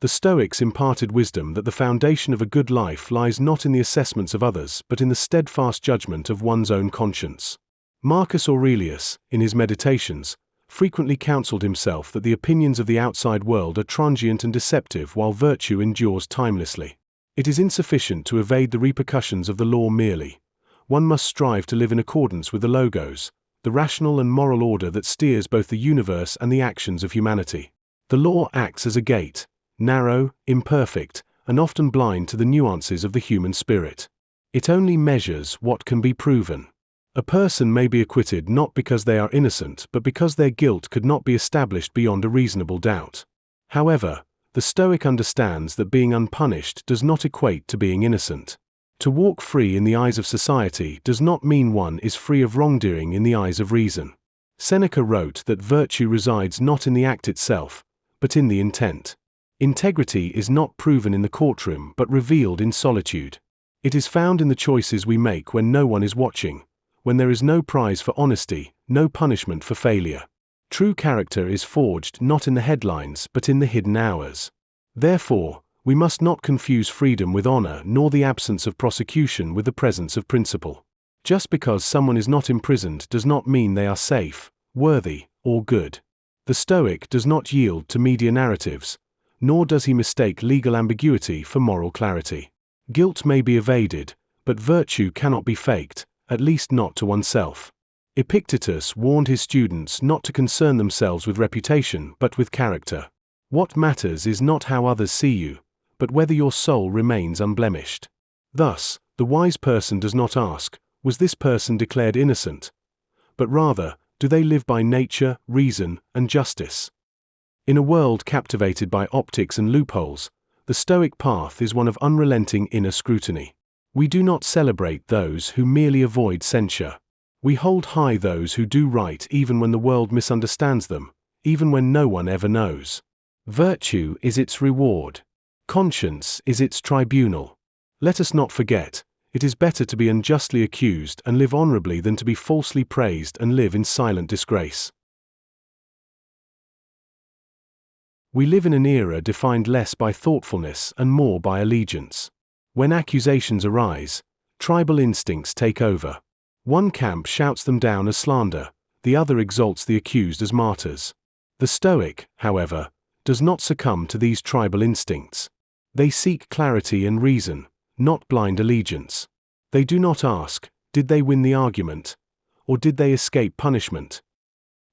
The Stoics imparted wisdom that the foundation of a good life lies not in the assessments of others but in the steadfast judgment of one's own conscience. Marcus Aurelius, in his Meditations, frequently counseled himself that the opinions of the outside world are transient and deceptive while virtue endures timelessly. It is insufficient to evade the repercussions of the law merely. One must strive to live in accordance with the logos, the rational and moral order that steers both the universe and the actions of humanity. The law acts as a gate, narrow, imperfect, and often blind to the nuances of the human spirit. It only measures what can be proven. A person may be acquitted not because they are innocent but because their guilt could not be established beyond a reasonable doubt. However, the Stoic understands that being unpunished does not equate to being innocent. To walk free in the eyes of society does not mean one is free of wrongdoing in the eyes of reason. Seneca wrote that virtue resides not in the act itself, but in the intent. Integrity is not proven in the courtroom but revealed in solitude. It is found in the choices we make when no one is watching, when there is no prize for honesty, no punishment for failure. True character is forged not in the headlines but in the hidden hours. Therefore, we must not confuse freedom with honor nor the absence of prosecution with the presence of principle. Just because someone is not imprisoned does not mean they are safe, worthy, or good. The Stoic does not yield to media narratives, nor does he mistake legal ambiguity for moral clarity. Guilt may be evaded, but virtue cannot be faked, at least not to oneself. Epictetus warned his students not to concern themselves with reputation but with character. What matters is not how others see you, but whether your soul remains unblemished. Thus, the wise person does not ask, was this person declared innocent? But rather, do they live by nature, reason, and justice? In a world captivated by optics and loopholes, the Stoic path is one of unrelenting inner scrutiny. We do not celebrate those who merely avoid censure. We hold high those who do right even when the world misunderstands them, even when no one ever knows. Virtue is its reward. Conscience is its tribunal. Let us not forget, it is better to be unjustly accused and live honorably than to be falsely praised and live in silent disgrace. We live in an era defined less by thoughtfulness and more by allegiance. When accusations arise, tribal instincts take over. One camp shouts them down as slander, the other exalts the accused as martyrs. The Stoic, however, does not succumb to these tribal instincts. They seek clarity and reason, not blind allegiance. They do not ask, did they win the argument? Or did they escape punishment?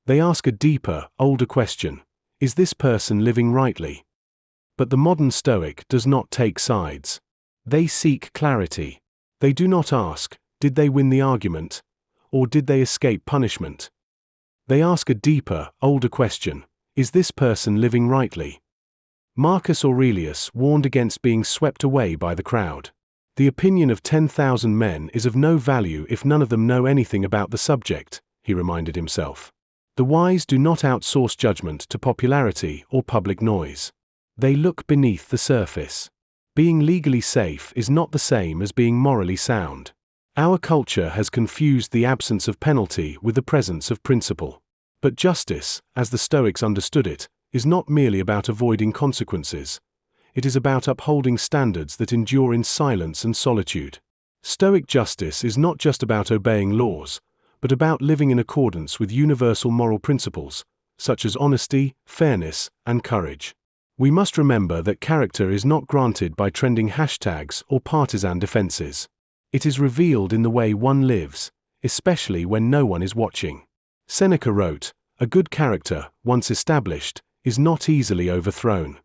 They ask a deeper, older question. Is this person living rightly? But the modern Stoic does not take sides. They seek clarity. They do not ask, did they win the argument? Or did they escape punishment? They ask a deeper, older question. Is this person living rightly? Marcus Aurelius warned against being swept away by the crowd. The opinion of 10,000 men is of no value if none of them know anything about the subject, he reminded himself. The wise do not outsource judgment to popularity or public noise. They look beneath the surface. Being legally safe is not the same as being morally sound. Our culture has confused the absence of penalty with the presence of principle. But justice, as the Stoics understood it, is not merely about avoiding consequences. It is about upholding standards that endure in silence and solitude. Stoic justice is not just about obeying laws, but about living in accordance with universal moral principles, such as honesty, fairness, and courage. We must remember that character is not granted by trending hashtags or partisan defenses. It is revealed in the way one lives, especially when no one is watching. Seneca wrote, "A good character, once established, is not easily overthrown."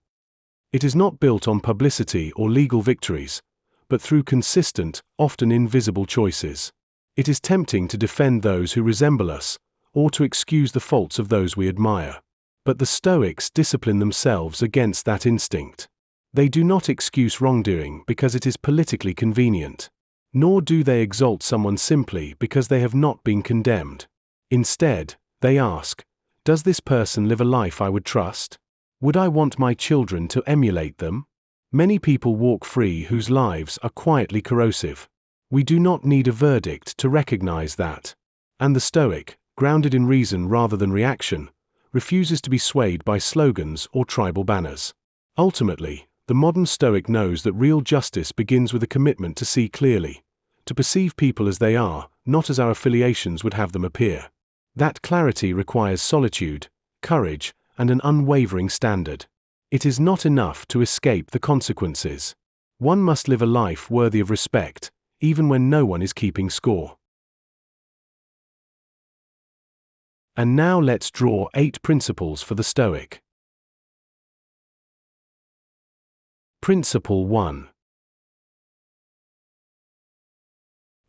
It is not built on publicity or legal victories, but through consistent, often invisible choices. It is tempting to defend those who resemble us, or to excuse the faults of those we admire. But the Stoics discipline themselves against that instinct. They do not excuse wrongdoing because it is politically convenient. Nor do they exalt someone simply because they have not been condemned. Instead, they ask, does this person live a life I would trust? Would I want my children to emulate them? Many people walk free whose lives are quietly corrosive. We do not need a verdict to recognize that. And the Stoic, grounded in reason rather than reaction, refuses to be swayed by slogans or tribal banners. Ultimately, the modern Stoic knows that real justice begins with a commitment to see clearly, to perceive people as they are, not as our affiliations would have them appear. That clarity requires solitude, courage, and an unwavering standard. It is not enough to escape the consequences. One must live a life worthy of respect, even when no one is keeping score. And now let's draw 8 principles for the Stoic. Principle 1.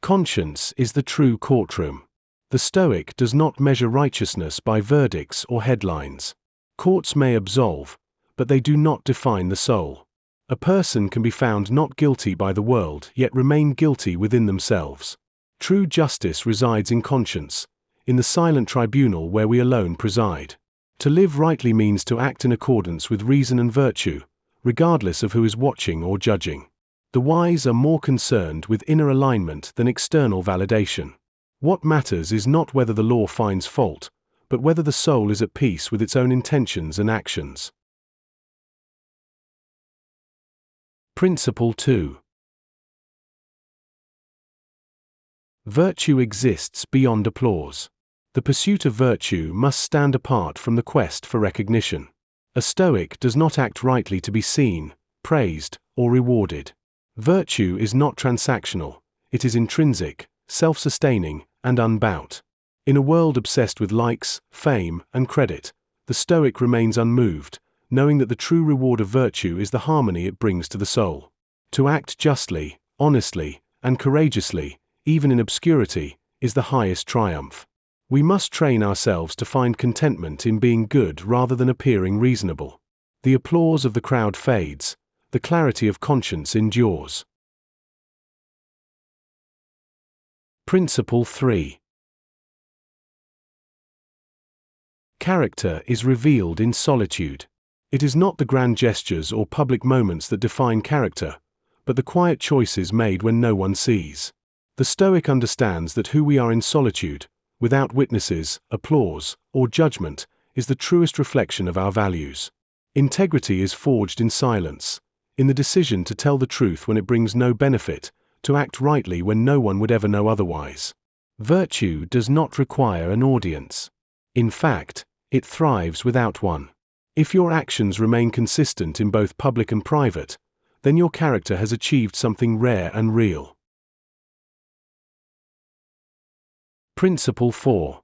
Conscience is the true courtroom. The Stoic does not measure righteousness by verdicts or headlines. Courts may absolve, but they do not define the soul. A person can be found not guilty by the world yet remain guilty within themselves. True justice resides in conscience, in the silent tribunal where we alone preside. To live rightly means to act in accordance with reason and virtue, regardless of who is watching or judging. The wise are more concerned with inner alignment than external validation. What matters is not whether the law finds fault, but whether the soul is at peace with its own intentions and actions. Principle 2. Virtue exists beyond applause. The pursuit of virtue must stand apart from the quest for recognition. A Stoic does not act rightly to be seen, praised, or rewarded. Virtue is not transactional, it is intrinsic, self-sustaining, and unbound. In a world obsessed with likes, fame, and credit, the Stoic remains unmoved, knowing that the true reward of virtue is the harmony it brings to the soul. To act justly, honestly, and courageously, even in obscurity, is the highest triumph. We must train ourselves to find contentment in being good rather than appearing reasonable. The applause of the crowd fades, the clarity of conscience endures. Principle 3. Character is revealed in solitude. It is not the grand gestures or public moments that define character, but the quiet choices made when no one sees. The Stoic understands that who we are in solitude, without witnesses, applause, or judgment, is the truest reflection of our values. Integrity is forged in silence, in the decision to tell the truth when it brings no benefit, to act rightly when no one would ever know otherwise. Virtue does not require an audience. In fact, it thrives without one. If your actions remain consistent in both public and private, then your character has achieved something rare and real. Principle 4.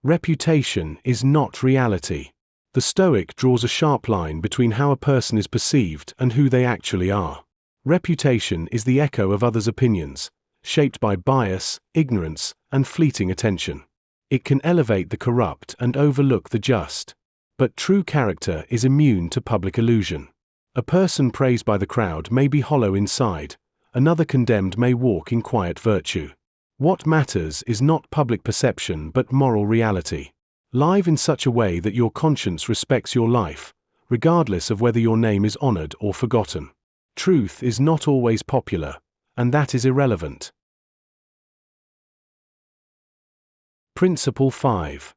Reputation is not reality. The Stoic draws a sharp line between how a person is perceived and who they actually are. Reputation is the echo of others' opinions, shaped by bias, ignorance, and fleeting attention. It can elevate the corrupt and overlook the just. But true character is immune to public illusion. A person praised by the crowd may be hollow inside, another condemned may walk in quiet virtue. What matters is not public perception but moral reality. Live in such a way that your conscience respects your life, regardless of whether your name is honored or forgotten. Truth is not always popular, and that is irrelevant. Principle 5.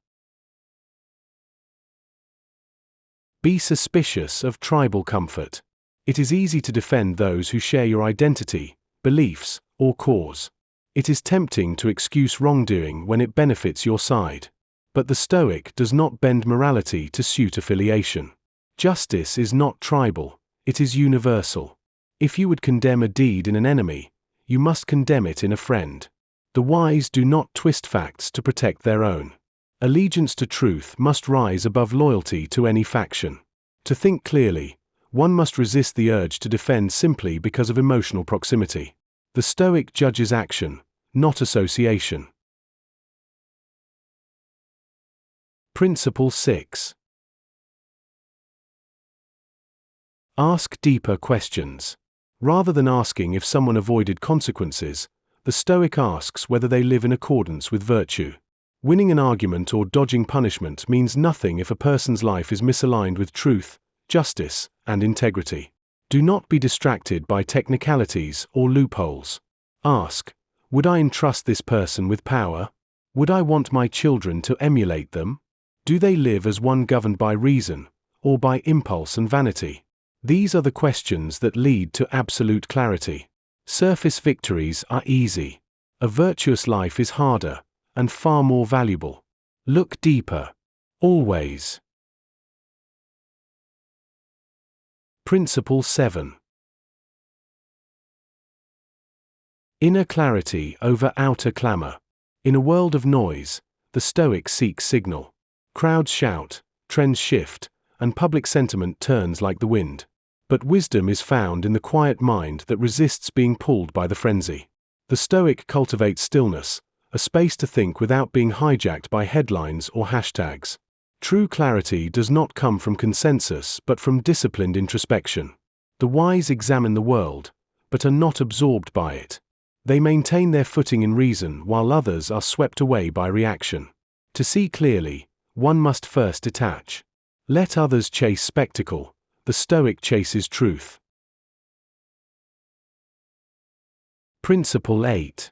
Be suspicious of tribal comfort. It is easy to defend those who share your identity, beliefs, or cause. It is tempting to excuse wrongdoing when it benefits your side. But the Stoic does not bend morality to suit affiliation. Justice is not tribal, it is universal. If you would condemn a deed in an enemy, you must condemn it in a friend. The wise do not twist facts to protect their own. Allegiance to truth must rise above loyalty to any faction. To think clearly, one must resist the urge to defend simply because of emotional proximity. The Stoic judges action, not association. Principle 6. Ask deeper questions. Rather than asking if someone avoided consequences, the Stoic asks whether they live in accordance with virtue. Winning an argument or dodging punishment means nothing if a person's life is misaligned with truth, justice, and integrity. Do not be distracted by technicalities or loopholes. Ask, would I entrust this person with power? Would I want my children to emulate them? Do they live as one governed by reason, or by impulse and vanity? These are the questions that lead to absolute clarity. Surface victories are easy. A virtuous life is harder, and far more valuable. Look deeper. Always. Principle 7. Inner clarity over outer clamor. In a world of noise, the Stoic seek signal. Crowds shout, trends shift, and public sentiment turns like the wind. But wisdom is found in the quiet mind that resists being pulled by the frenzy. The Stoic cultivates stillness, a space to think without being hijacked by headlines or hashtags. True clarity does not come from consensus but from disciplined introspection. The wise examine the world, but are not absorbed by it. They maintain their footing in reason while others are swept away by reaction. To see clearly, one must first detach. Let others chase spectacle. The Stoic chases truth. Principle 8.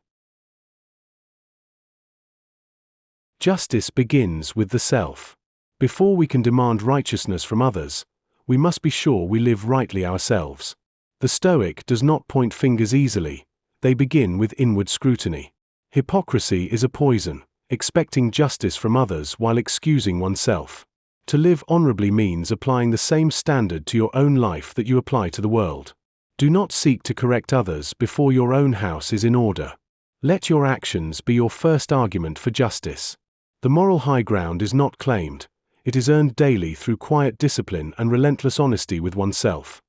Justice begins with the self. Before we can demand righteousness from others, we must be sure we live rightly ourselves. The Stoic does not point fingers easily. They begin with inward scrutiny. Hypocrisy is a poison, expecting justice from others while excusing oneself. To live honorably means applying the same standard to your own life that you apply to the world. Do not seek to correct others before your own house is in order. Let your actions be your first argument for justice. The moral high ground is not claimed. It is earned daily through quiet discipline and relentless honesty with oneself.